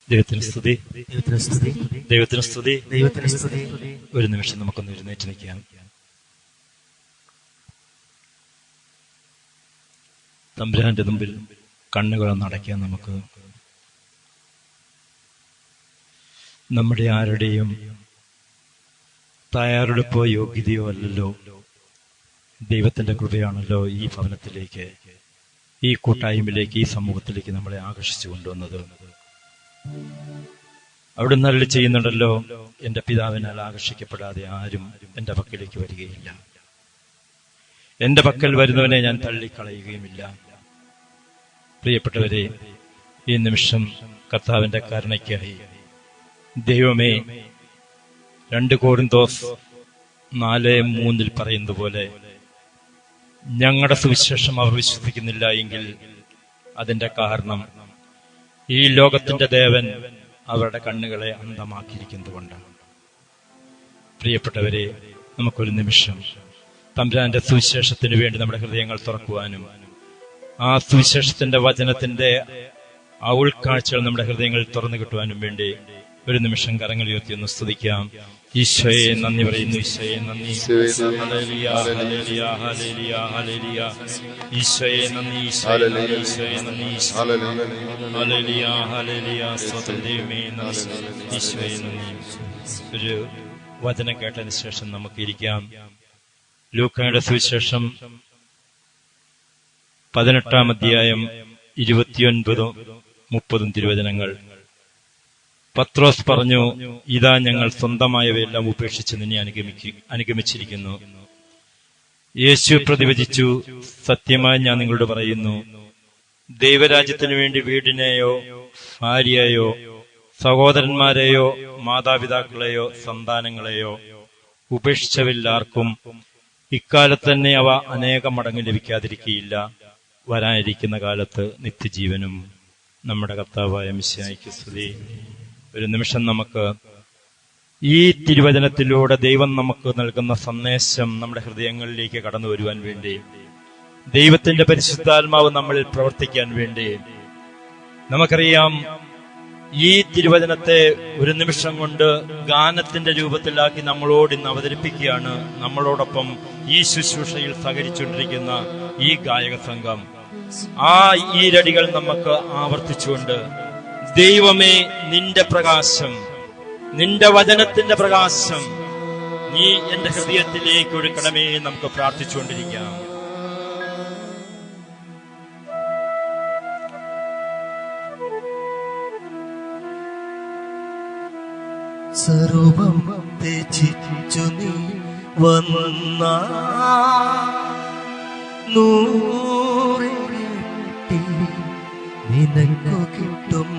ദൈവത്തിന് സ്തുതി, ദൈവത്തിന് സ്തുതി. ഒരു നിമിഷം നമുക്കൊന്ന് എഴുന്നേറ്റ് നിൽക്കാം. തമ്പുരാന്റെ മുമ്പിൽ കണ്ണുകളൊന്ന് അടയ്ക്കാൻ നമുക്ക്. നമ്മുടെ ആരുടെയും തയ്യാറെടുപ്പോ യോഗ്യതയോ അല്ലല്ലോ, ദൈവത്തിന്റെ കൃപയാണല്ലോ ഈ ഭവനത്തിലേക്ക്, ഈ കൂട്ടായ്മയിലേക്ക്, ഈ സമൂഹത്തിലേക്ക് നമ്മളെ ആകർഷിച്ചു കൊണ്ടുവന്നത്. അവിടെ നല്ല ചെയ്യുന്നുണ്ടല്ലോ, എന്റെ പിതാവിനാൽ ആകർഷിക്കപ്പെടാതെ ആരും എന്റെ പക്കലേക്ക് വരികയില്ല, എന്റെ പക്കൽ വരുന്നവനെ ഞാൻ തള്ളിക്കളയുകയുമില്ല. പ്രിയപ്പെട്ടവരെ, ഈ നിമിഷം കർത്താവിന്റെ കരുണയ്ക്കായി ദൈവമേ, 2 കൊരിന്തോസ് 4:3 പറയുന്നത് പോലെ, ഞങ്ങളുടെ സുവിശേഷം അവർ വിശ്വസിക്കുന്നില്ല എങ്കിൽ അതിന്റെ കാരണം ഈ ലോകത്തിന്റെ ദേവൻ അവരുടെ കണ്ണുകളെ അന്ധമാക്കിയിരിക്കുന്നതുകൊണ്ടാണ്. പ്രിയപ്പെട്ടവരെ, നമുക്കൊരു നിമിഷം തമ്പുരാന്റെ സുവിശേഷത്തിന് വേണ്ടി നമ്മുടെ ഹൃദയങ്ങൾ തുറക്കുവാനും ആ സുവിശേഷത്തിന്റെ വചനത്തിന്റെ ആ ഉൾക്കാഴ്ചകൾ നമ്മുടെ ഹൃദയങ്ങളിൽ തുറന്നു കിട്ടുവാനും വേണ്ടി ഒരു നിമിഷം കരങ്ങൾ ഉയർത്തി ഒന്ന് സ്തുതിക്കാം. ഈശോയെ നന്ദി പറയുന്നു, ഈശോയെ നന്ദി. Hallelujah, hallelujah, hallelujah, hallelujah. ഈശോയെ നന്ദി, ഈശോയെ നന്ദി, ഈശോയെ നന്ദി. ഹല്ലേലൂയ, ഹല്ലേലൂയ, സ്തോത്രം ദൈവമേ, നന്ദി, ഈശോയെ നന്ദി. ഒരു വചനം കേട്ടതിന് ശേഷം നമുക്ക് ഇരിക്കാം. ലൂക്കായുടെ സുവിശേഷം 18-ാം അധ്യായം 29-30 തിരുവചനങ്ങൾ. പത്രോസ് പറഞ്ഞു, ഇതാ ഞങ്ങൾ സ്വന്തമായവയെല്ലാം ഉപേക്ഷിച്ച് നിന്നെ അനുഗമിച്ചിരിക്കുന്നു. യേശു പ്രതിവചിച്ചു, സത്യമായി ഞാൻ നിങ്ങളോട് പറയുന്നു, ദൈവരാജ്യത്തിനു വേണ്ടി വീടിനെയോ ഭാര്യയെയോ സഹോദരന്മാരെയോ മാതാപിതാക്കളെയോ സന്താനങ്ങളെയോ ഉപേക്ഷിച്ചവരിലാർക്കും ഇക്കാലത്ത് തന്നെ അവ അനേകം മടങ്ങ് ലഭിക്കാതിരിക്കുകയില്ല. വരാനിരിക്കുന്ന കാലത്ത് നിത്യജീവനും. നമ്മുടെ കർത്താവായ മിശിഹായ്ക്ക് സ്തുതി. ഒരു നിമിഷം നമുക്ക് ഈ തിരുവചനത്തിലൂടെ ദൈവം നമുക്ക് നൽകുന്ന സന്ദേശം നമ്മുടെ ഹൃദയങ്ങളിലേക്ക് കടന്നു വരുവാൻ വേണ്ടി, ദൈവത്തിന്റെ പരിശുദ്ധാത്മാവ് നമ്മളിൽ പ്രവർത്തിക്കാൻ വേണ്ടി, നമുക്കറിയാം ഈ തിരുവചനത്തെ ഒരു നിമിഷം കൊണ്ട് ഗാനത്തിന്റെ രൂപത്തിലാക്കി നമ്മളോട് ഇന്ന് അവതരിപ്പിക്കുകയാണ് നമ്മളോടൊപ്പം ഈ ശുശ്രൂഷയിൽ സഹകരിച്ചുകൊണ്ടിരിക്കുന്ന ഈ ഗായക സംഘം. ആ ഈരടികൾ നമുക്ക് ആവർത്തിച്ചുകൊണ്ട്, ദൈവമേ, നിന്റെ പ്രകാശം, നിന്റെ വചനത്തിന്റെ പ്രകാശം നീ എന്റെ ഹൃദയത്തിലേക്ക് ഒഴുക്കണമേ നമുക്ക് പ്രാർത്ഥിച്ചുകൊണ്ടിരിക്കാം. സർവം ത്യജിച്ചു നീ വന്ന നൂറിരട്ടി നിനക്കു കിട്ടും.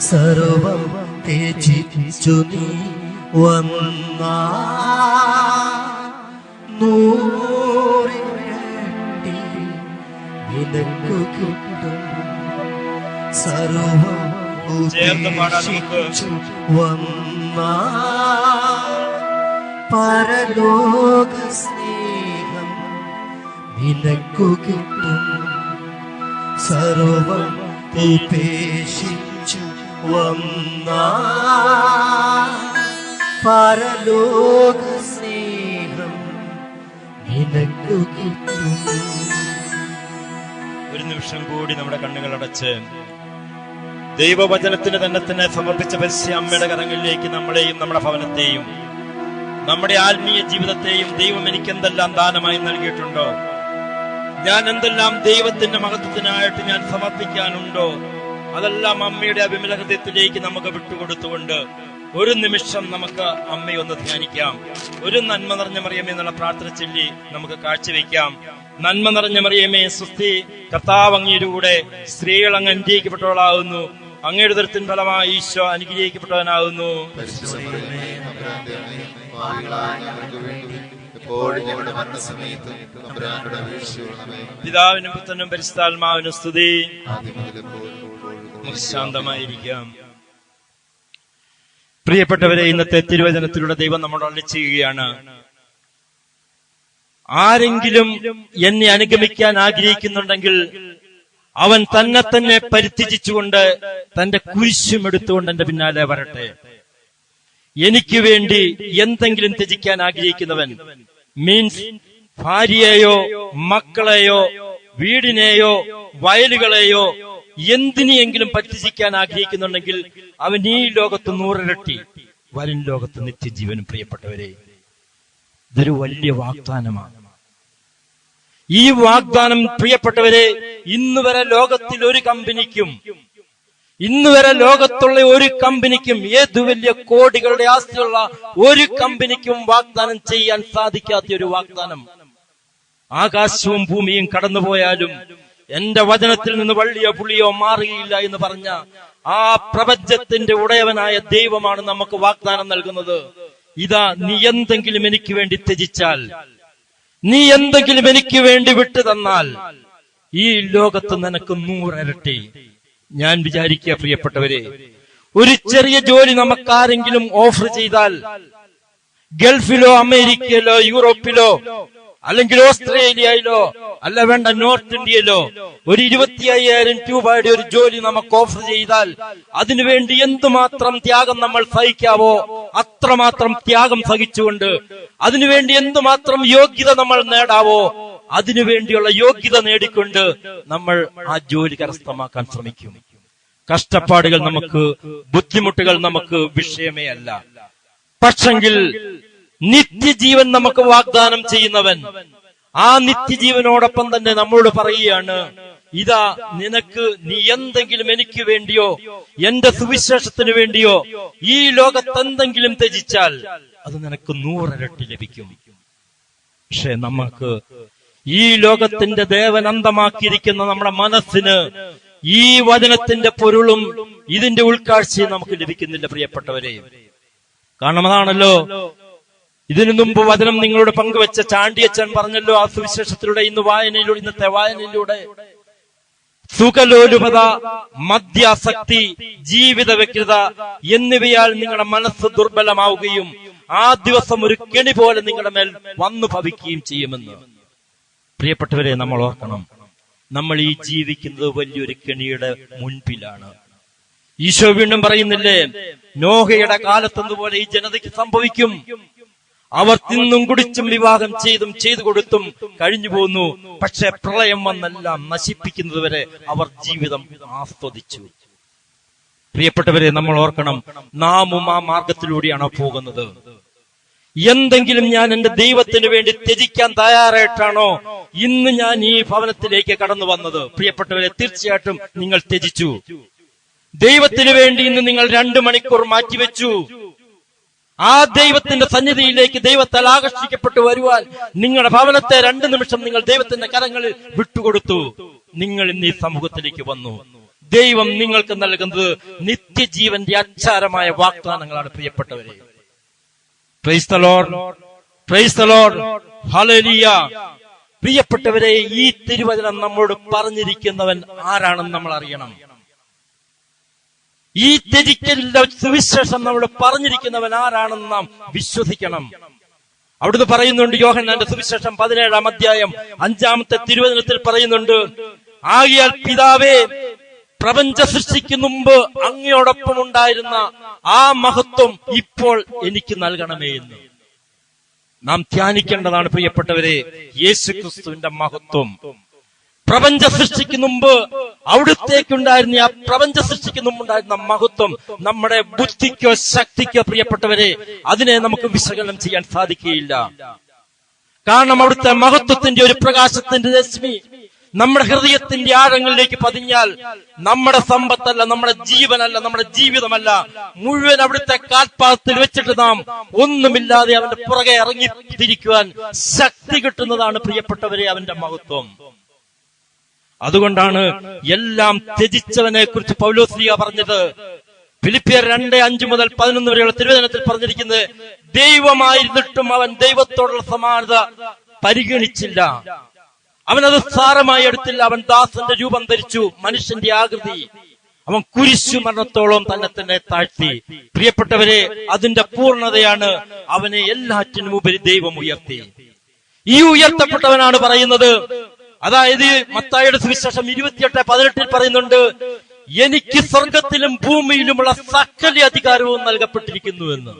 സർവം ത്യജിച്ചു നീ വന്ന നൂറിരട്ടി നിനക്കു കിട്ടും. സർവം വന്ന പരലോക സ്നേഹം നിനക്കു കിട്ടും. സർവം ഉപേക്ഷിച്ചു വന്ന പരലോക സ്നേഹം നിനക്കു കിട്ടും. ഒരു നിമിഷം കൂടി നമ്മുടെ കണ്ണുകൾ അടച്ച് ദൈവവചനത്തിന് തന്നെ സമർപ്പിച്ച പരിശുദ്ധ അമ്മയുടെ കരങ്ങളിലേക്ക് നമ്മളെയും നമ്മുടെ ഭവനത്തെയും നമ്മുടെ ആത്മീയ ജീവിതത്തെയും ദൈവം എനിക്ക് എന്തെല്ലാം ദാനമായി നൽകിയിട്ടുണ്ടോ, ഞാൻ എന്തെല്ലാം ദൈവത്തിന്റെ മഹത്വത്തിനായിട്ട് ഞാൻ സമർപ്പിക്കാനുണ്ടോ, അതെല്ലാം അമ്മയുടെ അഭിമല ഹൃദയത്തിലേക്ക് നമുക്ക് വിട്ടുകൊടുത്തുകൊണ്ട് ഒരു നിമിഷം നമുക്ക് അമ്മയെ ഒന്ന് ധ്യാനിക്കാം. ഒരു നന്മ നിറഞ്ഞ മറിയമേ എന്നുള്ള പ്രാർത്ഥന ചൊല്ലി നമുക്ക് കാഴ്ചവെക്കാം. നന്മ നിറഞ്ഞ മറിയമേ സ്വസ്തി, കർത്താവ് അങ്ങയുടെ കൂടെ സ്ത്രീകൾ അങ്ങ് അനുഗ്രഹിക്കപ്പെട്ടവളാകുന്നു, അങ്ങയുടെ ഉദരത്തിൻ ഫലമായി ഈശോ അനുഗ്രഹിക്കപ്പെട്ടവനാകുന്നു. പിതാവിനും പുത്രനും പരിശുദ്ധാത്മാവിനും സ്തുതി. ശാന്തമായിരിക്കാം. പ്രിയപ്പെട്ടവരെ, ഇന്നത്തെ തിരുവചനത്തിലൂടെ ദൈവം നമ്മോട് അരുളി ചെയ്യുകയാണ്, ആരെങ്കിലും എന്നെ അനുഗമിക്കാൻ ആഗ്രഹിക്കുന്നുണ്ടെങ്കിൽ അവൻ തന്നെ പരിത്യജിച്ചുകൊണ്ട് തന്റെ കുരിശും എടുത്തുകൊണ്ട് എന്റെ പിന്നാലെ വരട്ടെ. എനിക്ക് വേണ്ടി എന്തെങ്കിലും ത്യജിക്കാൻ ആഗ്രഹിക്കുന്നവൻ, മീൻസ് ഭാര്യയെയോ മക്കളെയോ വീടിനെയോ വയലുകളെയോ എന്തിനെയെങ്കിലും പരിത്യജിക്കാൻ ആഗ്രഹിക്കുന്നുണ്ടെങ്കിൽ അവൻ ഈ ലോകത്ത് 100 ഇരട്ടി, വരും ലോകത്ത് നിത്യജീവനും. പ്രിയപ്പെട്ടവരെ, ഇതൊരു വലിയ വാഗ്ദാനമാണ്. ഈ വാഗ്ദാനം പ്രിയപ്പെട്ടവരെ, ഇന്നുവരെ ലോകത്തിൽ ഒരു കമ്പനിക്കും, ഇന്നുവരെ ലോകത്തുള്ള ഒരു കമ്പനിക്കും, ഏതു വലിയ കോടികളുടെ ആസ്തിയുള്ള ഒരു കമ്പനിക്കും വാഗ്ദാനം ചെയ്യാൻ സാധിക്കാത്ത ഒരു വാഗ്ദാനം. ആകാശവും ഭൂമിയും കടന്നുപോയാലും എന്റെ വചനത്തിൽ നിന്ന് വള്ളിയോ പുള്ളിയോ മാറുകയില്ല എന്ന് പറഞ്ഞ ആ പ്രപഞ്ചത്തിന്റെ ഉടയവനായ ദൈവമാണ് നമുക്ക് വാഗ്ദാനം നൽകുന്നത്. ഇതാ, നീ എന്തെങ്കിലും എനിക്ക് വേണ്ടി ത്യജിച്ചാൽ, നീ എന്തെങ്കിലും എനിക്ക് വേണ്ടി വിട്ടു തന്നാൽ, ഈ ലോകത്ത് നിനക്ക് 100 ഇരട്ടി. ഞാൻ വിചാരിക്കുക പ്രിയപ്പെട്ടവരെ, ഒരു ചെറിയ ജോലി നമുക്കാരെങ്കിലും ഓഫർ ചെയ്താൽ, ഗൾഫിലോ അമേരിക്കയിലോ യൂറോപ്പിലോ അല്ലെങ്കിൽ ഓസ്ട്രേലിയയിലോ അല്ല വേണ്ട നോർത്ത് ഇന്ത്യയിലോ ഒരു 25,000 രൂപയുടെ ഒരു ജോലി നമുക്ക് ഓഫർ ചെയ്താൽ, അതിനുവേണ്ടി എന്തുമാത്രം ത്യാഗം നമ്മൾ സഹിക്കാവോ അത്രമാത്രം ത്യാഗം സഹിച്ചുകൊണ്ട്, അതിനുവേണ്ടി എന്തുമാത്രം യോഗ്യത നമ്മൾ നേടാവോ അതിനുവേണ്ടിയുള്ള യോഗ്യത നേടിക്കൊണ്ട് നമ്മൾ ആ ജോലി കരസ്ഥമാക്കാൻ ശ്രമിക്കും. കഷ്ടപ്പാടുകൾ നമുക്ക്, ബുദ്ധിമുട്ടുകൾ നമുക്ക് വിഷയമേ അല്ല. പക്ഷെങ്കിൽ നിത്യജീവൻ നമുക്ക് വാഗ്ദാനം ചെയ്യുന്നവൻ ആ നിത്യജീവനോടൊപ്പം തന്നെ നമ്മോട് പറയുകയാണ്, ഇതാ നിനക്ക്, നീ എന്തെങ്കിലും എനിക്ക് വേണ്ടിയോ എന്റെ സുവിശേഷത്തിന് വേണ്ടിയോ ഈ ലോകത്ത് എന്തെങ്കിലും ത്യജിച്ചാൽ അത് നിനക്ക് 100 ഇരട്ടി ലഭിക്കും. പക്ഷെ നമുക്ക് ഈ ലോകത്തിന്റെ ദേവൻ അന്തമാക്കിയിരിക്കുന്ന നമ്മുടെ മനസ്സിന് ഈ വചനത്തിന്റെ പൊരുളും ഇതിന്റെ ഉൾക്കാഴ്ചയും നമുക്ക് ലഭിക്കുന്നില്ല പ്രിയപ്പെട്ടവരെ. കാരണം അതാണല്ലോ ഇതിനു മുമ്പ് വചനം നിങ്ങളോട് പങ്കുവെച്ച ചാണ്ടിയച്ചൻ പറഞ്ഞല്ലോ, ആ സുവിശേഷത്തിലൂടെ ഇന്നത്തെ വായനയിലൂടെ സുഖലോലുപത, മദ്യാസക്തി, ജീവിത വ്യഗ്രത എന്നിവയാൽ നിങ്ങളുടെ മനസ്സ് ദുർബലമാവുകയും ആ ദിവസം ഒരു കെണി പോലെ നിങ്ങളുടെ മേൽ വന്നു ഭവിക്കുകയും ചെയ്യുമെന്ന്. പ്രിയപ്പെട്ടവരെ, നമ്മൾ ഓർക്കണം, നമ്മൾ ഈ ജീവിക്കുന്നത് വലിയൊരു കെണിയുടെ മുൻപിലാണ്. ഈശോ വീണ്ടും പറയുന്നില്ലേ, നോഹയുടെ കാലത്തെന്നപോലെ ഈ ജനതയ്ക്ക് സംഭവിക്കും. അവർ തിന്നും കുടിച്ചും വിവാഹം ചെയ്തു കൊടുത്തും കഴിഞ്ഞു പോന്നു. പക്ഷെ പ്രളയം വന്നെല്ലാം നശിപ്പിക്കുന്നത് വരെ അവർ ജീവിതം ആസ്വദിച്ചു. പ്രിയപ്പെട്ടവരെ, നമ്മൾ ഓർക്കണം, നാമും ആ മാർഗത്തിലൂടെയാണോ പോകുന്നത്? എന്തെങ്കിലും ഞാൻ എന്റെ ദൈവത്തിന് വേണ്ടി ത്യജിക്കാൻ തയ്യാറായിട്ടാണോ ഇന്ന് ഞാൻ ഈ ഭവനത്തിലേക്ക് കടന്നു വന്നത്? പ്രിയപ്പെട്ടവരെ, തീർച്ചയായിട്ടും നിങ്ങൾ ത്യജിച്ചു. ദൈവത്തിന് വേണ്ടി ഇന്ന് നിങ്ങൾ 2 മണിക്കൂർ മാറ്റിവെച്ചു. ആ ദൈവത്തിന്റെ സന്നിധിയിലേക്ക് ദൈവത്താൽ ആകർഷിക്കപ്പെട്ടു വരുവാൻ നിങ്ങളുടെ ഭവനത്തെ 2 നിമിഷം നിങ്ങൾ ദൈവത്തിന്റെ കരങ്ങളിൽ വിട്ടുകൊടുത്തു. നിങ്ങൾ ഇന്ന് ഈ സമൂഹത്തിലേക്ക് വന്നു. ദൈവം നിങ്ങൾക്ക് നൽകുന്നത് നിത്യജീവന്റെ അച്ചാരമായ വാഗ്ദാനങ്ങളാണ് പ്രിയപ്പെട്ടവരെ. Praise the Lord, praise the Lord, hallelujah. പ്രിയപ്പെട്ടവരെ, ഈ തിരുവചനം നമ്മോട് പറഞ്ഞിരിക്കുന്നവൻ ആരാണെന്ന് നമ്മൾ അറിയണം. ഈ ത്യജിക്കലിന്റെ സുവിശേഷം നമ്മൾ പറഞ്ഞിരിക്കുന്നവൻ ആരാണെന്ന് നാം വിശ്വസിക്കണം. അവിടുന്ന് പറയുന്നുണ്ട്, യോഹന്നാന്റെ സുവിശേഷം 17-ാം അധ്യായം 5-ാമത്തെ തിരുവചനത്തിൽ പറയുന്നുണ്ട്, ആകയാൽ പിതാവേ, പ്രപഞ്ച സൃഷ്ടിക്ക് മുമ്പ് അങ്ങയോടൊപ്പം ഉണ്ടായിരുന്ന ആ മഹത്വം ഇപ്പോൾ എനിക്ക് നൽകണമേ എന്ന് നാം ധ്യാനിക്കേണ്ടതാണ് പ്രിയപ്പെട്ടവരെ. യേശുക്രിസ്തുവിന്റെ മഹത്വം പ്രപഞ്ച സൃഷ്ടിക്ക് മുമ്പ് അവിടുത്തേക്കുണ്ടായിരുന്ന, ആ പ്രപഞ്ച സൃഷ്ടിക്ക് മുമ്പുണ്ടായിരുന്ന മഹത്വം നമ്മുടെ ബുദ്ധിക്കോ ശക്തിക്കോ പ്രിയപ്പെട്ടവരെ അതിനെ നമുക്ക് വിശകലനം ചെയ്യാൻ സാധിക്കുകയില്ല. കാരണം അവിടുത്തെ മഹത്വത്തിന്റെ ഒരു പ്രകാശത്തിന്റെ രശ്മി നമ്മുടെ ഹൃദയത്തിന്റെ ആഴങ്ങളിലേക്ക് പതിഞ്ഞാൽ നമ്മുടെ സമ്പത്തല്ല, നമ്മുടെ ജീവനല്ല, നമ്മുടെ ജീവിതമല്ല, മുഴുവൻ അവിടുത്തെ കാൽപാദത്തിൽ വെച്ചിട്ട് നാം ഒന്നുമില്ലാതെ അവന്റെ പുറകെ ഇറങ്ങിത്തിരിക്കുവാൻ ശക്തി കിട്ടുന്നതാണ് പ്രിയപ്പെട്ടവരെ അവന്റെ മഹത്വം. അതുകൊണ്ടാണ് എല്ലാം ത്യജിച്ചവനെ കുറിച്ച് പൗലോസ്ലീഹ പറഞ്ഞത്. ഫിലിപ്പിയർ 2:5 മുതൽ 11 വരെയുള്ള തിരുവചനത്തിൽ പറഞ്ഞിരിക്കുന്നത്, ദൈവമായിരുന്നിട്ടും അവൻ ദൈവത്തോടുള്ള സമാനത പരിഗണിച്ചില്ല, അവനത് സാരമായി എടുത്തില്ല. അവൻ ദാസന്റെ രൂപം ധരിച്ചു, മനുഷ്യന്റെ ആകൃതി. അവൻ കുരിശു മരണത്തോളം തന്നെ താഴ്ത്തി. പ്രിയപ്പെട്ടവരെ, അതിന്റെ പൂർണ്ണതയാണ് അവനെ എല്ലാറ്റിനും ഉപരി ദൈവം ഉയർത്തി. ഈ ഉയർത്തപ്പെട്ടവനാണ് പറയുന്നത്, അതായത് മത്തായിയുടെ സുവിശേഷം 28:18 പറയുന്നുണ്ട്, എനിക്ക് സ്വർഗത്തിലും ഭൂമിയിലുമുള്ള സകല അധികാരവും നൽകപ്പെട്ടിരിക്കുന്നു എന്ന്.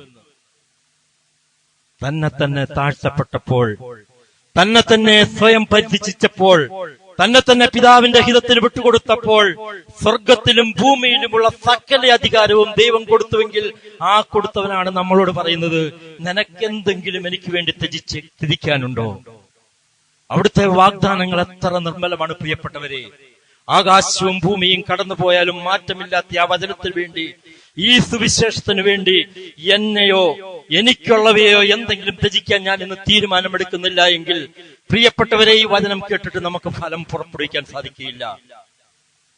തന്നെ താഴ്ത്തപ്പെട്ടപ്പോൾ, തന്നെ സ്വയം പരിത്യജിച്ചപ്പോൾ, തന്നെ പിതാവിന്റെ ഹിതത്തിന് വിട്ടുകൊടുത്തപ്പോൾ സ്വർഗത്തിലും ഭൂമിയിലുമുള്ള സകല അധികാരവും ദൈവം കൊടുത്തുവെങ്കിൽ ആ കൊടുത്തവനാണ് നമ്മളോട് പറയുന്നത്, നിനക്കെന്തെങ്കിലും എനിക്ക് വേണ്ടി ത്യജിക്കാനുണ്ടോ? അവിടുത്തെ വാഗ്ദാനങ്ങൾ എത്ര നിർമ്മലമാണ് പ്രിയപ്പെട്ടവരെ. ആകാശവും ഭൂമിയും കടന്നു പോയാലും മാറ്റമില്ലാത്ത ആ വചനത്തിന് വേണ്ടി, ഈ സുവിശേഷത്തിന് വേണ്ടി എന്നെയോ എനിക്കുള്ളവയോ എന്തെങ്കിലും ത്യജിക്കാൻ ഞാൻ ഇന്ന് തീരുമാനമെടുക്കുന്നില്ല എങ്കിൽ പ്രിയപ്പെട്ടവരെ, ഈ വചനം കേട്ടിട്ട് നമുക്ക് ഫലം പുറപ്പെടുവിക്കാൻ സാധിക്കുകയില്ല.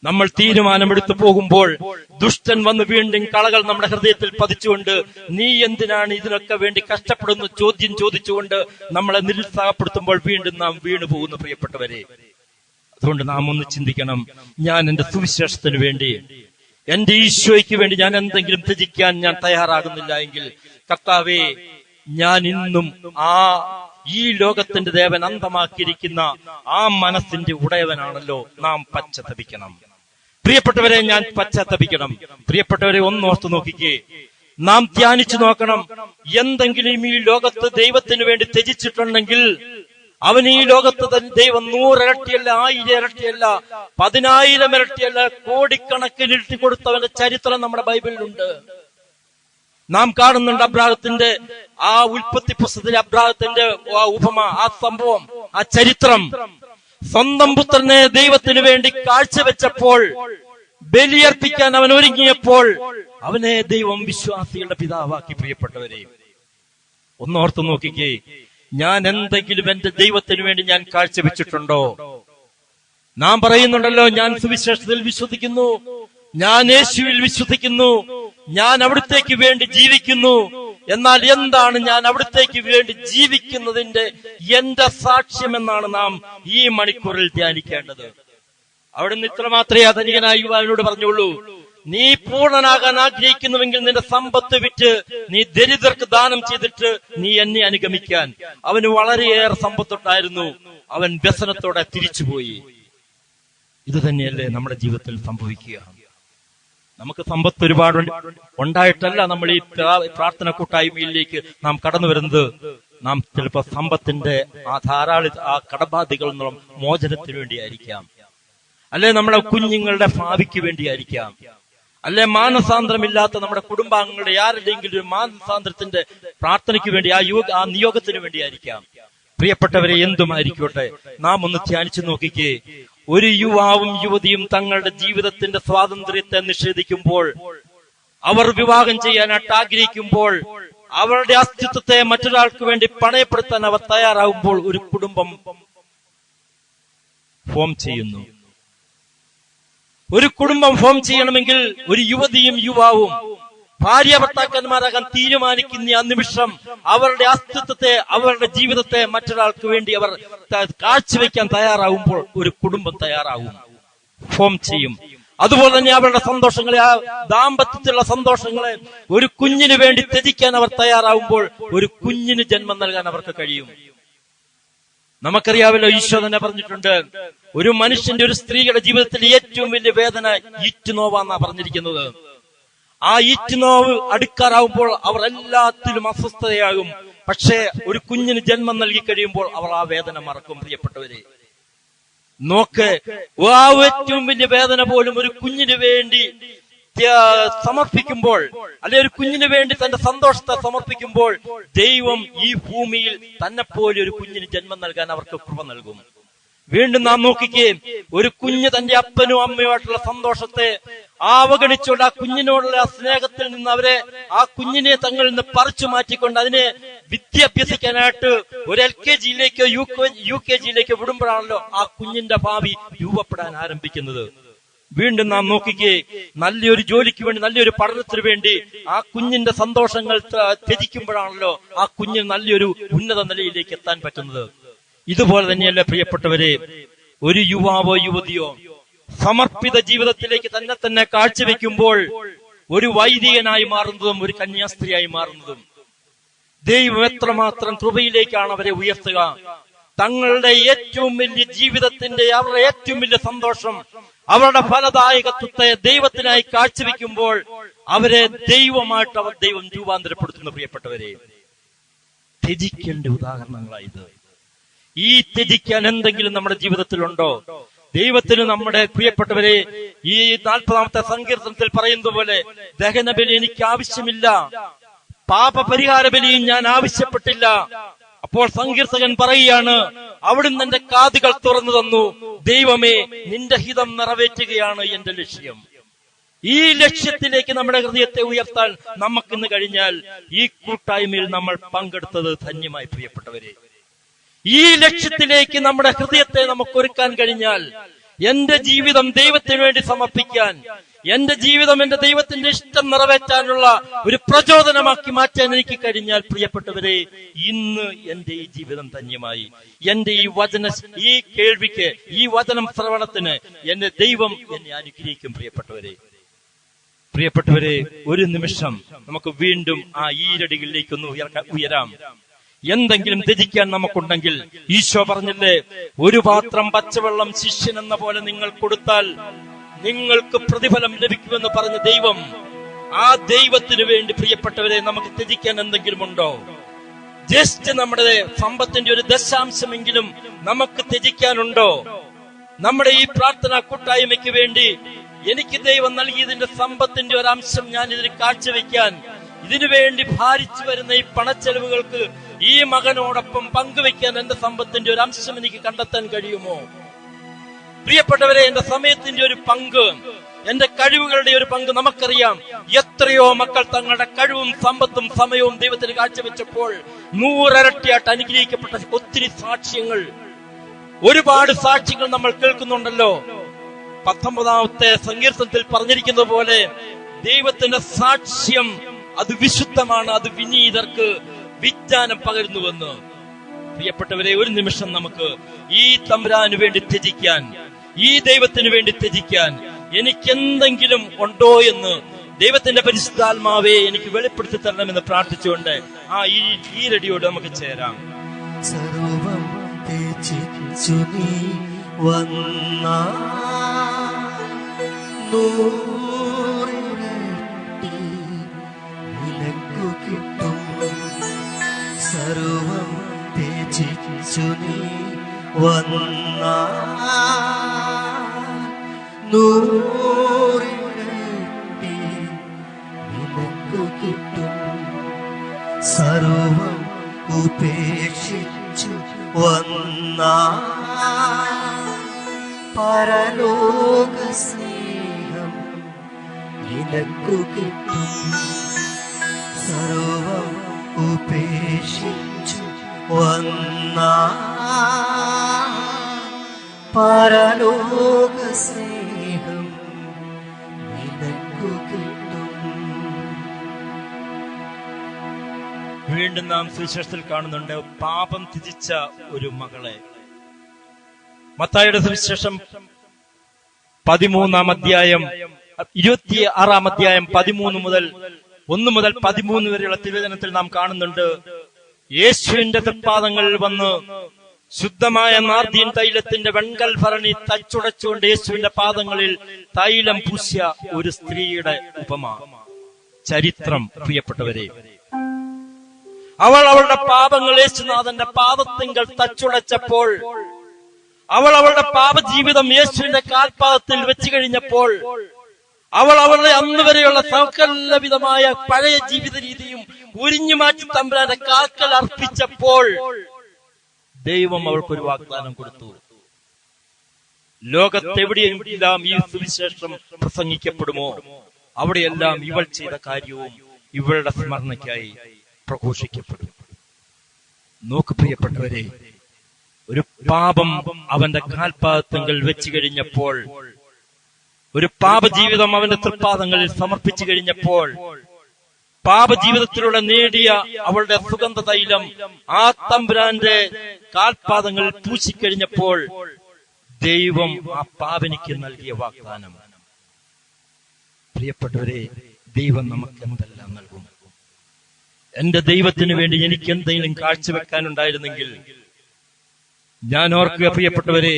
നമ്മൾ തീരുമാനമെടുത്തു പോകുമ്പോൾ ദുഷ്ടൻ വന്ന് വീണ്ടും കളകൾ നമ്മുടെ ഹൃദയത്തിൽ പതിച്ചുകൊണ്ട്, നീ എന്തിനാണ് ഇതിനൊക്കെ വേണ്ടി കഷ്ടപ്പെടുന്ന ചോദ്യം ചോദിച്ചുകൊണ്ട് നമ്മളെ നിരുത്സാഹപ്പെടുത്തുമ്പോൾ വീണ്ടും നാം വീണു പോകുന്നു പ്രിയപ്പെട്ടവരെ. അതുകൊണ്ട് നാം ഒന്ന് ചിന്തിക്കണം, ഞാൻ എന്റെ സുവിശേഷത്തിന് വേണ്ടി, എന്റെ ഈശോയ്ക്ക് വേണ്ടി ഞാൻ എന്തെങ്കിലും ത്യജിക്കാൻ ഞാൻ തയ്യാറാകുന്നില്ല എങ്കിൽ, കർത്താവേ, ഞാൻ ഇന്നും ഈ ലോകത്തിന്റെ ദേവൻ അന്തമാക്കിയിരിക്കുന്ന ആ മനസ്സിന്റെ ഉടയവനാണല്ലോ, നാം പശ്ചാത്തപിക്കണം പ്രിയപ്പെട്ടവരെ. ഞാൻ പശ്ചാത്തപിക്കണം പ്രിയപ്പെട്ടവരെ. ഒന്നോർത്ത് നോക്കിക്കേ, നാം ധ്യാനിച്ചു നോക്കണം. എന്തെങ്കിലും ഈ ലോകത്ത് ദൈവത്തിന് വേണ്ടി ത്യജിച്ചിട്ടുണ്ടെങ്കിൽ അവൻ ഈ ലോകത്ത് ദൈവം 100 ഇരട്ടിയല്ല, 1000 ഇരട്ടിയല്ല, 10,000 ഇരട്ടിയല്ല, കോടിക്കണക്കിന് ഇരട്ടി കൊടുത്തവന്റെ ചരിത്രം നമ്മുടെ ബൈബിളിലുണ്ട്. നാം കാണുന്നുണ്ട് അബ്രാഹത്തിന്റെ ആ ഉൽപ്പത്തി പുസ്തകത്തിലെ അബ്രാഹത്തിന്റെ ഉപമ, ആ സംഭവം, ആ ചരിത്രം. സ്വന്തം പുത്രനെ ദൈവത്തിന് വേണ്ടി കാഴ്ചവെച്ചപ്പോൾ, ബലിയർപ്പിക്കാൻ അവൻ ഒരുങ്ങിയപ്പോൾ അവനെ ദൈവം വിശ്വാസികളുടെ പിതാവാക്കി. പ്രിയപ്പെട്ടവരെ, ഒന്നോർത്ത് നോക്കിക്കേ, ഞാൻ എന്തെങ്കിലും എന്റെ ദൈവത്തിന് വേണ്ടി ഞാൻ കാഴ്ചവെച്ചിട്ടുണ്ടോ? നാം പറയുന്നുണ്ടല്ലോ, ഞാൻ സുവിശേഷത്തിൽ വിശ്വസിക്കുന്നു, ഞാൻ യേശുവിൽ വിശ്വസിക്കുന്നു, ഞാൻ അവിടുത്തേക്ക് വേണ്ടി ജീവിക്കുന്നു. എന്നാൽ എന്താണ് ഞാൻ അവിടുത്തേക്ക് വേണ്ടി ജീവിക്കുന്നതിന്റെ എന്റെ സാക്ഷ്യം എന്നാണ് നാം ഈ മണിക്കൂറിൽ ധ്യാനിക്കേണ്ടത്. അവിടുന്ന് ഇത്ര മാത്രമേ ആ ധനികനായ യുവാവിനോട് പറഞ്ഞുള്ളൂ, നീ പൂർണ്ണനാകാൻ ആഗ്രഹിക്കുന്നുവെങ്കിൽ നിന്റെ സമ്പത്ത് വിറ്റ് നീ ദരിദ്രർക്ക് ദാനം ചെയ്തിട്ട് നീ എന്നെ അനുഗമിക്കാൻ. അവന് വളരെയേറെ സമ്പത്തുണ്ടായിരുന്നു, അവൻ വ്യസനത്തോടെ തിരിച്ചുപോയി. ഇത് തന്നെയല്ലേ നമ്മുടെ ജീവിതത്തിൽ സംഭവിക്കുക? നമുക്ക് സമ്പത്ത് ഒരുപാട് ഉണ്ടായിട്ടല്ല നമ്മൾ ഈ പ്രാർത്ഥന കൂട്ടായ്മയിലേക്ക് നാം കടന്നു വരുന്നത്. നാം ചിലപ്പോൾ സമ്പത്തിന്റെ ആ കടബാധ്യതകളിൽ നിന്നുള്ള മോചനത്തിന് വേണ്ടിയായിരിക്കാം, അല്ലെ നമ്മുടെ കുഞ്ഞുങ്ങളുടെ ഭാവിക്ക് വേണ്ടിയായിരിക്കാം, അല്ലെ മാനസാന്തരമില്ലാത്ത നമ്മുടെ കുടുംബാംഗങ്ങളുടെ ആരുടെയെങ്കിലും ഒരു മാനസാന്തരത്തിന്റെ പ്രാർത്ഥനയ്ക്ക് വേണ്ടി, ആ നിയോഗത്തിന് വേണ്ടിയായിരിക്കാം. പ്രിയപ്പെട്ടവരെ, എന്തുമായിരിക്കട്ടെ, നാം ഒന്ന് ധ്യാനിച്ചു നോക്കിക്കേ. ഒരു യുവാവും യുവതിയും തങ്ങളുടെ ജീവിതത്തിന്റെ സ്വാതന്ത്ര്യത്തെ നിഷേധിക്കുമ്പോൾ, അവർ വിവാഹം ചെയ്യാനായിട്ട് ആഗ്രഹിക്കുമ്പോൾ, അവരുടെ അസ്തിത്വത്തെ മറ്റൊരാൾക്ക് വേണ്ടി പണയപ്പെടുത്താൻ അവർ തയ്യാറാകുമ്പോൾ ഒരു കുടുംബം ഫോം ചെയ്യുന്നു. ഒരു കുടുംബം ഫോം ചെയ്യണമെങ്കിൽ ഒരു യുവതിയും യുവാവും ഭാര്യ ഭർത്താക്കന്മാരാകാൻ തീരുമാനിക്കുന്ന ആ നിമിഷം അവരുടെ അസ്തിത്വത്തെ, അവരുടെ ജീവിതത്തെ മറ്റൊരാൾക്ക് വേണ്ടി അവർ കാഴ്ചവെക്കാൻ തയ്യാറാകുമ്പോൾ ഒരു കുടുംബം തയ്യാറാകും, ഫോം ചെയ്യും. അതുപോലെ തന്നെ അവരുടെ സന്തോഷങ്ങളെ, ആ ദാമ്പത്യത്തിലുള്ള സന്തോഷങ്ങളെ ഒരു കുഞ്ഞിന് വേണ്ടി ത്യജിക്കാൻ അവർ തയ്യാറാകുമ്പോൾ ഒരു കുഞ്ഞിന് ജന്മം നൽകാൻ അവർക്ക് കഴിയും. നമുക്കറിയാമല്ലോ, ഈശോ തന്നെ പറഞ്ഞിട്ടുണ്ട്, ഒരു മനുഷ്യന്റെ, ഒരു സ്ത്രീയുടെ ജീവിതത്തിൽ ഏറ്റവും വലിയ വേദന ഈറ്റുനോവാന്നാ പറഞ്ഞിരിക്കുന്നത്. ആ ഈറ്റുനോവ് അടുക്കാറാവുമ്പോൾ അവർ എല്ലാത്തിലും അസ്വസ്ഥതയാകും. പക്ഷേ ഒരു കുഞ്ഞിന് ജന്മം നൽകി കഴിയുമ്പോൾ അവർ ആ വേദന മറക്കും. പ്രിയപ്പെട്ടവരെ, നോക്ക്, ആ ഏറ്റവും വലിയ വേദന പോലും ഒരു കുഞ്ഞിന് വേണ്ടി സമർപ്പിക്കുമ്പോൾ, അല്ലെ ഒരു കുഞ്ഞിന് വേണ്ടി തന്റെ സന്തോഷത്തെ സമർപ്പിക്കുമ്പോൾ ദൈവം ഈ ഭൂമിയിൽ തന്നെപ്പോലെ ഒരു കുഞ്ഞിന് ജന്മം നൽകാൻ അവർക്ക് കൃപ നൽകും. വീണ്ടും നാം നോക്കിക്കേ, ഒരു കുഞ്ഞ് തന്റെ അപ്പനും അമ്മയുമായിട്ടുള്ള സന്തോഷത്തെ അവഗണിച്ചുകൊണ്ട് ആ കുഞ്ഞിനോടുള്ള ആ സ്നേഹത്തിൽ നിന്ന് അവരെ, ആ കുഞ്ഞിനെ തങ്ങളിൽ നിന്ന് പറിച്ചു മാറ്റിക്കൊണ്ട് അതിനെ വിദ്യാഭ്യസിക്കാനായിട്ട് ഒരു LKG-യിലേക്കോ UKG-യിലേക്കോ വിടുമ്പോഴാണല്ലോ ആ കുഞ്ഞിന്റെ ഭാവി രൂപപ്പെടാൻ ആരംഭിക്കുന്നത്. വീണ്ടും നാം നോക്കിക്കേ, നല്ലൊരു ജോലിക്ക് വേണ്ടി, നല്ലൊരു പഠനത്തിന് വേണ്ടി ആ കുഞ്ഞിന്റെ സന്തോഷങ്ങൾ ത്യജിക്കുമ്പോഴാണല്ലോ ആ കുഞ്ഞിന് നല്ലൊരു ഉന്നത നിലയിലേക്ക് എത്താൻ പറ്റുന്നത്. ഇതുപോലെ തന്നെയല്ല പ്രിയപ്പെട്ടവരെ, ഒരു യുവാവോ യുവതിയോ സമർപ്പിത ജീവിതത്തിലേക്ക് തന്നെ കാഴ്ചവെക്കുമ്പോൾ ഒരു വൈദികനായി മാറുന്നതും ഒരു കന്യാസ്ത്രീയായി മാറുന്നതും ദൈവം എത്രമാത്രം കൃപയിലേക്കാണ് അവരെ ഉയർത്തുക. തങ്ങളുടെ ഏറ്റവും വലിയ ജീവിതത്തിന്റെ അവരുടെ ഏറ്റവും വലിയ സന്തോഷം, അവരുടെ ഫലദായകത്വത്തെ ദൈവത്തിനായി കാഴ്ചവെക്കുമ്പോൾ അവരെ ദൈവമായിട്ട് ദൈവം രൂപാന്തരപ്പെടുത്തുന്ന പ്രിയപ്പെട്ടവരെ, ത്യജിക്കേണ്ട ഉദാഹരണങ്ങളായത്. ഈ ത്യജിക്കാൻ എന്തെങ്കിലും നമ്മുടെ ജീവിതത്തിലുണ്ടോ? ദൈവത്തിന് നമ്മുടെ പ്രിയപ്പെട്ടവരെ ഈ 40-ാമത്തെ സങ്കീർത്തനത്തിൽ പറയുന്നത് പോലെ ദഹനബലി എനിക്ക് ആവശ്യമില്ല, പാപപരിഹാര ബലിയും ഞാൻ ആവശ്യപ്പെട്ടില്ല. അപ്പോൾ സങ്കീർത്തകൻ പറയുകയാണ്, അവിടുന്ന് എന്റെ കാതുകൾ തുറന്നു തന്നു, ദൈവമേ നിന്റെ ഹിതം നിറവേറ്റുകയാണ് എന്റെ ലക്ഷ്യം. ഈ ലക്ഷ്യത്തിലേക്ക് നമ്മുടെ ഹൃദയത്തെ ഉയർത്താൻ നമുക്കിന്ന് കഴിഞ്ഞാൽ ഈ കൂട്ടായ്മയിൽ നമ്മൾ പങ്കെടുത്തത് ധന്യമായി പ്രിയപ്പെട്ടവരെ. ഈ ലക്ഷ്യത്തിലേക്ക് നമ്മുടെ ഹൃദയത്തെ നമുക്ക് ഒരുക്കാൻ കഴിഞ്ഞാൽ, എന്റെ ജീവിതം ദൈവത്തിന് വേണ്ടി സമർപ്പിക്കാൻ, എന്റെ ജീവിതം എന്റെ ദൈവത്തിന്റെ ഇഷ്ടം നിറവേറ്റാനുള്ള ഒരു പ്രചോദനമാക്കി മാറ്റാൻ എനിക്ക് കഴിഞ്ഞാൽ പ്രിയപ്പെട്ടവരെ, ഇന്ന് എന്റെ ഈ ജീവിതം ധന്യമായി. എന്റെ ഈ കേൾവിക്ക്, ഈ വചനം ശ്രവണത്തിന് എന്റെ ദൈവം എന്നെ അനുഗ്രഹിക്കും പ്രിയപ്പെട്ടവരെ. ഒരു നിമിഷം നമുക്ക് വീണ്ടും ആ ഈരടികളിലേക്കൊന്ന് ഉയരാം. എന്തെങ്കിലും ത്യജിക്കാൻ നമുക്കുണ്ടെങ്കിൽ, ഈശോ പറഞ്ഞില്ലേ, ഒരു പാത്രം പച്ചവെള്ളം ശിഷ്യൻ എന്ന പോലെ നിങ്ങൾ കൊടുത്താൽ നിങ്ങൾക്ക് പ്രതിഫലം ലഭിക്കുമെന്ന് പറഞ്ഞ ദൈവം, ആ ദൈവത്തിന് വേണ്ടി പ്രിയപ്പെട്ടവരെ നമുക്ക് ത്യജിക്കാൻ എന്തെങ്കിലും ഉണ്ടോ? ജസ്റ്റ് നമ്മുടെ സമ്പത്തിന്റെ ഒരു ദശാംശമെങ്കിലും നമുക്ക് ത്യജിക്കാനുണ്ടോ? നമ്മുടെ ഈ പ്രാർത്ഥനാ കൂട്ടായ്മയ്ക്ക് വേണ്ടി എനിക്ക് ദൈവം നൽകിയതിന്റെ സമ്പത്തിന്റെ ഒരംശം ഞാൻ ഇതിന് കാഴ്ചവെക്കാൻ, ഇതിനുവേണ്ടി ഭാരിച്ചു വരുന്ന ഈ പണച്ചെലവുകൾക്ക് ഈ മകനോടൊപ്പം പങ്കുവെക്കാൻ എന്റെ സമ്പത്തിന്റെ ഒരു അംശം എനിക്ക് കണ്ടെത്താൻ കഴിയുമോ? പ്രിയപ്പെട്ടവരെ, എന്റെ സമയത്തിന്റെ ഒരു പങ്ക്, എന്റെ കഴിവുകളുടെ ഒരു പങ്ക് നമുക്കറിയാം. എത്രയോ മക്കൾ തങ്ങളുടെ കഴിവും സമ്പത്തും സമയവും ദൈവത്തിന് കാഴ്ചവെച്ചപ്പോൾ 100 ഇരട്ടിയായിട്ട് അനുഗ്രഹിക്കപ്പെട്ട ഒത്തിരി സാക്ഷ്യങ്ങൾ, ഒരുപാട് സാക്ഷ്യങ്ങൾ നമ്മൾ കേൾക്കുന്നുണ്ടല്ലോ. 19-ാമത്തെ സങ്കീർത്തനത്തിൽ പറഞ്ഞിരിക്കുന്നത് പോലെ ദൈവത്തിന്റെ സാക്ഷ്യം അത് വിശുദ്ധമാണ്, അത് വിനീതർക്ക് വിജ്ഞാനം പകരുന്നുവെന്ന്. പ്രിയപ്പെട്ടവരെ, ഒരു നിമിഷം നമുക്ക് ഈ തമ്പുരാന് വേണ്ടി ത്യജിക്കാൻ, ഈ ദൈവത്തിന് വേണ്ടി ത്യജിക്കാൻ എനിക്കെന്തെങ്കിലും ഉണ്ടോ എന്ന് ദൈവത്തിന്റെ പരിശുദ്ധാത്മാവെ എനിക്ക് വെളിപ്പെടുത്തി തരണമെന്ന് പ്രാർത്ഥിച്ചുകൊണ്ട് ആ ഈരടിയോട് നമുക്ക് ചേരാം. സർവം ത്യജിച്ചു നീ വന്നാ 100 ഇരട്ടി നിനക്കു കിട്ടും. സർവം ത്യജിച്ചു നീ വന്നാ 100 ഇരട്ടി നിനക്കു കിട്ടും. സർവം ഉപേക്ഷിച്ചു വന്നാ പരലോക സ്നേഹം നിനക്കു കിട്ടും. സർവം ഉപേക്ഷിച്ചു വന്നാ പരലോക സ്നേഹം നിനക്കു കിട്ടും. വീണ്ടും നാം സുവിശേഷത്തിൽ കാണുന്നുണ്ട് പാപം ത്യജിച്ച ഒരു മകളെ. മത്തായിയുടെ സുവിശേഷം 13-ാം അധ്യായം 26-ാം അധ്യായം 1 മുതൽ 13 വരെയുള്ള തിരുവചനത്തിൽ നാം കാണുന്നുണ്ട്, യേശുവിന്റെ തൃപ്പാദങ്ങളിൽ വന്ന് ശുദ്ധമായ നാർദീൻ തൈലത്തിന്റെ വെൺകൽ ഭരണി തച്ചുടച്ചുകൊണ്ട് യേശുവിന്റെ പാദങ്ങളിൽ തൈലം പൂശിയ ഒരു സ്ത്രീയുടെ ഉപമ ചരിത്രം. പ്രിയപ്പെട്ടവരെ, അവൾ അവളുടെ പാപങ്ങൾ യേശുനാഥന്റെ പാദത്തിങ്കൽ തച്ചുടച്ചപ്പോൾ, അവൾ അവളുടെ പാപജീവിതം യേശുവിന്റെ കാൽപാദത്തിൽ വെച്ചു കഴിഞ്ഞപ്പോൾ, അവൾ അവളുടെ അന്ന് വരെയുള്ള സകലവിധമായ പഴയ ജീവിത രീതിയും ഉരിഞ്ഞു മാറ്റി തമ്പുരാന്റെ കാൽക്കൽ അർപ്പിച്ചപ്പോൾ ദൈവം അവൾക്കൊരു വാഗ്ദാനം കൊടുത്തു. ലോകത്തെവിടെയെല്ലാം ഈ സുവിശേഷം പ്രസംഗിക്കപ്പെടുമോ അവിടെയെല്ലാം ഇവൾ ചെയ്ത കാര്യവും ഇവളുടെ സ്മരണയ്ക്കായി പ്രഘോഷിക്കപ്പെടും. നോക്ക് പ്രിയപ്പെട്ടവരെ, ഒരു പാപം അവന്റെ കാൽപാദങ്ങൾ വെച്ചു കഴിഞ്ഞപ്പോൾ, ഒരു പാപജീവിതം അവന്റെ തൃപ്പാദങ്ങളിൽ സമർപ്പിച്ചു കഴിഞ്ഞപ്പോൾ, പാപജീവിതത്തിലൂടെ നേടിയ അവളുടെ സുഗന്ധ തൈലം ആ തമ്പുരാന്റെ കാൽപാദങ്ങളിൽ പൂശിക്കഴിഞ്ഞപ്പോൾ ദൈവം ആ പാവനിക്ക് നൽകിയ വാഗ്ദാനം. പ്രിയപ്പെട്ടവരെ, ദൈവം നമുക്ക് എന്തെല്ലാം നൽകും? എന്റെ ദൈവത്തിന് വേണ്ടി എനിക്ക് എന്തെങ്കിലും കാഴ്ചവെക്കാനുണ്ടായിരുന്നെങ്കിൽ ഞാൻ ഓർക്കുക പ്രിയപ്പെട്ടവരെ,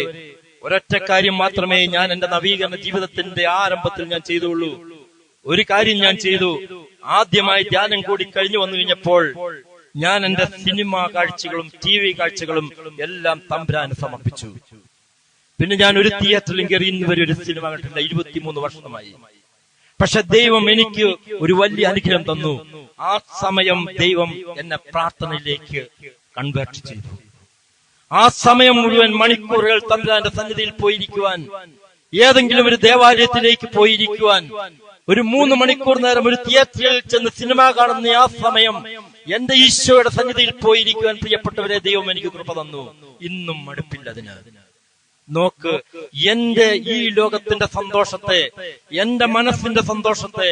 ഒരൊറ്റ കാര്യം മാത്രമേ ഞാൻ എന്റെ നവീകരണ ജീവിതത്തിന്റെ ആരംഭത്തിൽ ഞാൻ ചെയ്തുള്ളൂ. ഒരു കാര്യം ഞാൻ ചെയ്തു. ആദ്യമായി ധ്യാനം കൂടി കഴിഞ്ഞു വന്നു കഴിഞ്ഞപ്പോൾ ഞാൻ എന്റെ സിനിമാ കാഴ്ചകളും TV കാഴ്ചകളും എല്ലാം തമ്പുരാന് സമർപ്പിച്ചു. പിന്നെ ഞാൻ ഒരു തിയേറ്ററിലും കയറി ഇന്ന് വരെ ഒരു സിനിമ കണ്ടിട്ടില്ല. 23 വർഷമായി. പക്ഷെ ദൈവം എനിക്ക് ഒരു വലിയ അനുഗ്രഹം തന്നു. ആ സമയം ദൈവം എന്നെ പ്രാർത്ഥനയിലേക്ക് കൺവേർട്ട് ചെയ്തു. ആ സമയം മുഴുവൻ മണിക്കൂറുകൾ തമ്പുരാന്റെ സന്നിധിയിൽ പോയിരിക്കുവാൻ, ഏതെങ്കിലും ഒരു ദേവാലയത്തിലേക്ക് പോയിരിക്കുവാൻ, ഒരു 3 മണിക്കൂർ നേരം ഒരു തിയേറ്ററിൽ ചെന്ന് സിനിമ കാണുന്ന ആ സമയം എന്റെ ഈശോയുടെ സന്നിധിയിൽ പോയിരിക്കുവാൻ പ്രിയപ്പെട്ടവരെ ദൈവം എനിക്ക് കൃപ തന്നു. ഇന്നും മടുപ്പില്ലതിന്. നോക്ക്, എന്റെ ഈ ലോകത്തിന്റെ സന്തോഷത്തെ, എന്റെ മനസ്സിന്റെ സന്തോഷത്തെ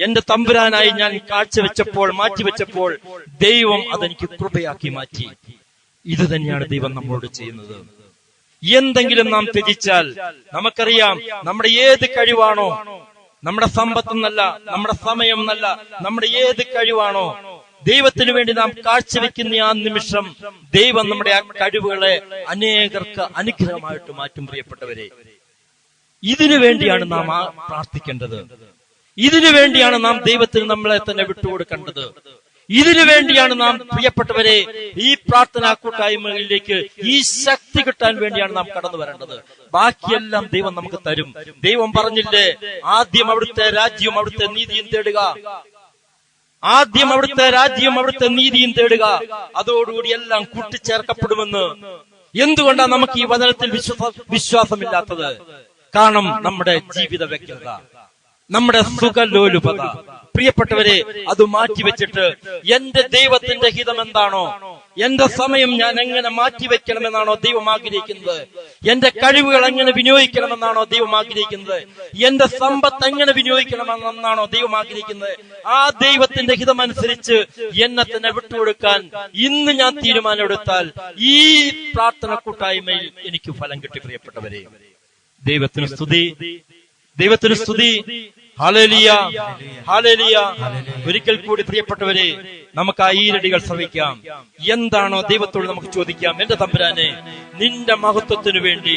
എന്റെ തമ്പുരാനായി ഞാൻ കാഴ്ചവെച്ചപ്പോൾ, മാറ്റിവെച്ചപ്പോൾ ദൈവം അതെനിക്ക് കൃപയാക്കി മാറ്റി. ഇത് തന്നെയാണ് ദൈവം നമ്മളോട് ചെയ്യുന്നത്. എന്തെങ്കിലും നാം ത്യജിച്ചാൽ, നമുക്കറിയാം നമ്മുടെ ഏത് കഴിവാണോ, നമ്മുടെ സമ്പത്തെന്നല്ല, നമ്മുടെ സമയം എന്നല്ല, നമ്മുടെ ഏത് കഴിവാണോ ദൈവത്തിന് വേണ്ടി നാം കാഴ്ചവെക്കുന്ന ആ നിമിഷം ദൈവം നമ്മുടെ ആ കഴിവുകളെ അനേകർക്ക് അനുഗ്രഹമായിട്ട് മാറ്റും. പ്രിയപ്പെട്ടവരെ, ഇതിനു വേണ്ടിയാണ് നാം പ്രാർത്ഥിക്കേണ്ടത്. ഇതിനു വേണ്ടിയാണ് നാം ദൈവത്തിന് നമ്മളെ തന്നെ വിട്ടുകൊടുക്കേണ്ടത്. ഇതിനു വേണ്ടിയാണ് നാം പ്രിയപ്പെട്ടവരെ ഈ പ്രാർത്ഥനാ കൂട്ടായ്മകളിലേക്ക് ഈ ശക്തി കിട്ടാൻ വേണ്ടിയാണ് നാം കടന്നു വരേണ്ടത്. ബാക്കിയെല്ലാം ദൈവം നമുക്ക് തരും. ദൈവം പറഞ്ഞില്ലേ, ആദ്യം അവിടുത്തെ രാജ്യവും അവിടുത്തെ നീതിയും തേടുക. ആദ്യം അവിടുത്തെ രാജ്യം അവിടുത്തെ നീതിയും തേടുക, അതോടുകൂടി എല്ലാം കൂട്ടിച്ചേർക്കപ്പെടുമെന്ന്. എന്തുകൊണ്ടാണ് നമുക്ക് ഈ വചനത്തിൽ വിശ്വാസമില്ലാത്തത്? കാരണം നമ്മുടെ ജീവിത വ്യഗ്രത, നമ്മുടെ സുഖലോലുപത. പ്രിയപ്പെട്ടവരെ, അത് മാറ്റിവെച്ചിട്ട് എന്റെ ദൈവത്തിന്റെ ഹിതം എന്താണോ, എന്റെ സമയം ഞാൻ എങ്ങനെ മാറ്റിവെക്കണമെന്നാണോ ദൈവം ആഗ്രഹിക്കുന്നത്, എന്റെ കഴിവുകൾ എങ്ങനെ വിനിയോഗിക്കണമെന്നാണോ ദൈവം ആഗ്രഹിക്കുന്നത്, എന്റെ സമ്പത്ത് എങ്ങനെ വിനിയോഗിക്കണമെന്നാണോ ദൈവം ആഗ്രഹിക്കുന്നത്, ആ ദൈവത്തിന്റെ ഹിതമനുസരിച്ച് എന്നെ തന്നെ വിട്ടുകൊടുക്കാൻ ഇന്ന് ഞാൻ തീരുമാനമെടുത്താൽ ഈ പ്രാർത്ഥന കൂട്ടായ്മയിൽ എനിക്ക് ഫലം കിട്ടി. പ്രിയപ്പെട്ടവരെ, ദൈവത്തിന് സ്തുതി, ദൈവത്തിന് സ്തുതി. Hallelujah, hallelujah. ഒരിക്കൽ കൂടി പ്രിയപ്പെട്ടവരെ, നമുക്ക് ആ ഈരടികൾ ശ്രവിക്കാം. എന്താണോ ദൈവത്തോട് നമുക്ക് ചോദിക്കാം, എന്റെ തമ്പുരാനെ, നിന്റെ മഹത്വത്തിനു വേണ്ടി,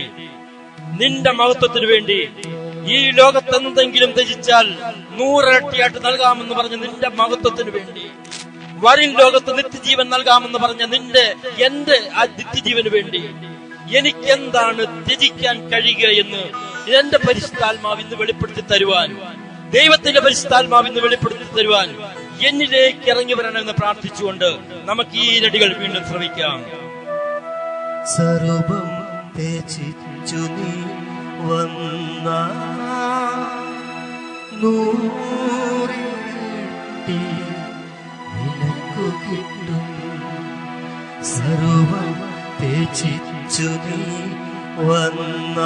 നിന്റെ മഹത്വത്തിനു വേണ്ടി ഈ ലോകത്ത് എന്തെങ്കിലും ത്യജിച്ചാൽ 100 ഇരട്ടിയായിട്ട് നൽകാമെന്ന് പറഞ്ഞ് നിന്റെ മഹത്വത്തിനു വേണ്ടി, വരും ലോകത്ത് നിത്യജീവൻ നൽകാമെന്ന് പറഞ്ഞ എന്റെ ആ നിത്യജീവന് വേണ്ടി എനിക്ക് എന്താണ് ത്യജിക്കാൻ കഴിയുക എന്ന് എന്റെ പരിശുദ്ധാത്മാവ് ഇന്ന് വെളിപ്പെടുത്തി തരുവാൻ, ദൈവത്തിന്റെ പരിശുദ്ധാത്മാവ് ഇന്ന് വെളിപ്പെടുത്തി തരുവാൻ എന്നിലേക്ക് ഇറങ്ങി വരണമെന്ന് പ്രാർത്ഥിച്ചുകൊണ്ട് നമുക്ക് ഈ ഇരടികൾ വീണ്ടും ശ്രമിക്കാം. സർവം ത്യജിച്ചു നീ വന്ന 100 ഇരട്ടി നിനക്കു കിട്ടും. സർവം ത്യജിച്ചു നീ വന്ന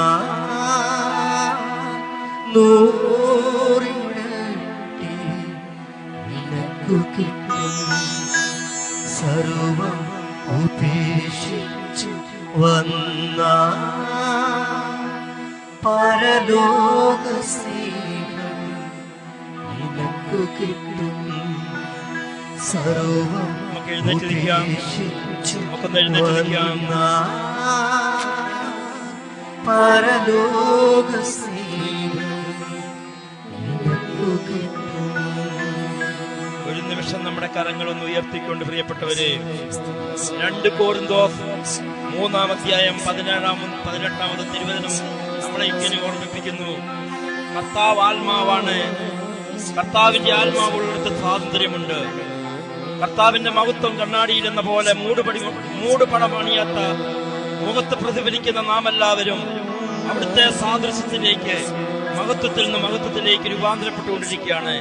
100 ഇരട്ടി നിനക്കു കിട്ടും. സർവം ഉപേക്ഷിച്ചു വന്ന പരലോക സ്നേഹം നിനക്കു കിട്ടും. സർവം ഉപേക്ഷിച്ചു വന്ന പരലോക സ്നേഹം നിനക്കു കിട്ടും. ഒരു നിമിഷം നമ്മുടെ കരങ്ങളൊന്ന് ഉയർത്തിക്കൊണ്ട് പ്രിയപ്പെട്ടവരെ, 2 കൊരിന്തോസ് 3-ാം അധ്യായം 17-18 തിരുവചനം നമ്മളെ ഇങ്ങനെ ഓർമ്മിപ്പിക്കുന്നു. കർത്താവ് ആത്മാവാണ്. കർത്താവിന്റെ ആത്മാവുള്ളിടത്ത് സ്വാതന്ത്ര്യമുണ്ട്. കർത്താവിന്റെ മഹത്വം കണ്ണാടിയിൽ എന്ന പോലെ മൂടുപടമണിയാത്ത മുഖത്ത് പ്രതിഫലിക്കുന്ന നാം എല്ലാവരും അവിടുത്തെ സാദൃശ്യത്തിലേക്ക്, മഹത്വത്തിൽ നിന്ന് മഹത്വത്തിലേക്ക് രൂപാന്തരപ്പെട്ടുകൊണ്ടിരിക്കുകയാണ്.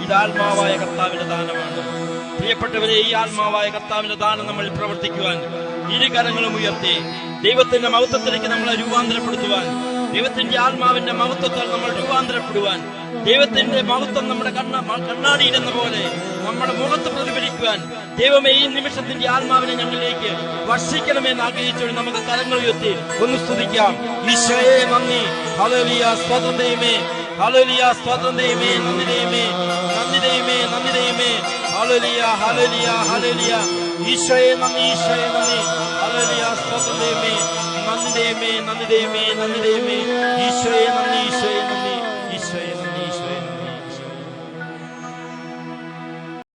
ഇത് ആത്മാവായ കർത്താവിന്റെ ദാനമാണ്. പ്രിയപ്പെട്ടവരെ, ഈ ആത്മാവായ കർത്താവിന്റെ ദാനം നമ്മൾ പ്രവർത്തിക്കുവാൻ 2 കരങ്ങളും ഉയർത്തി ദൈവത്തിന്റെ മഹത്വത്തിലേക്ക് നമ്മളെ രൂപാന്തരപ്പെടുത്തുവാൻ, ദൈവത്തിന്റെ ആത്മാവിന്റെ മഹത്വത്താൽ നമ്മൾ രൂപാന്തരപ്പെടുവാൻ, ദൈവത്തിന്റെ മഹത്വം നമ്മുടെ കണ്ണാടിയിൽ എന്ന പോലെ നമ്മുടെ മുഖത്ത് പ്രതിഫലിക്കുവാൻ ദൈവമേ ഈ നിമിഷത്തിന്റെ ആത്മാവിനെ ഞങ്ങളിലേക്ക് വർഷിക്കണമെന്ന് ആഗ്രഹിച്ചുകൊണ്ട് നമുക്ക് കരങ്ങൾ ഉയർത്തി ഒന്ന് സ്തുതിക്കാം. ഈശോയെ നന്ദി, ഹല്ലേലൂയ, സ്തോത്രം ദൈവമേ, ഹല്ലേലൂയ, സ്തോത്രം ദൈവമേ, നന്ദി ദൈവമേ, നന്ദി ദൈവമേ, നന്ദി ദൈവമേ, ഹല്ലേലൂയ, ഹല്ലേലൂയ, ഹല്ലേലൂയ. ഈശോയെ നന്ദി, ഈശോയെ നന്ദി. ഹല്ലേലൂയ, സ്തോത്രം ദൈവമേ. നന്ദി ദൈവമേ, നന്ദി ദൈവമേ, നന്ദി ദൈവമേ. ഈശോയെ നന്ദി, ഈശോയെ നന്ദി.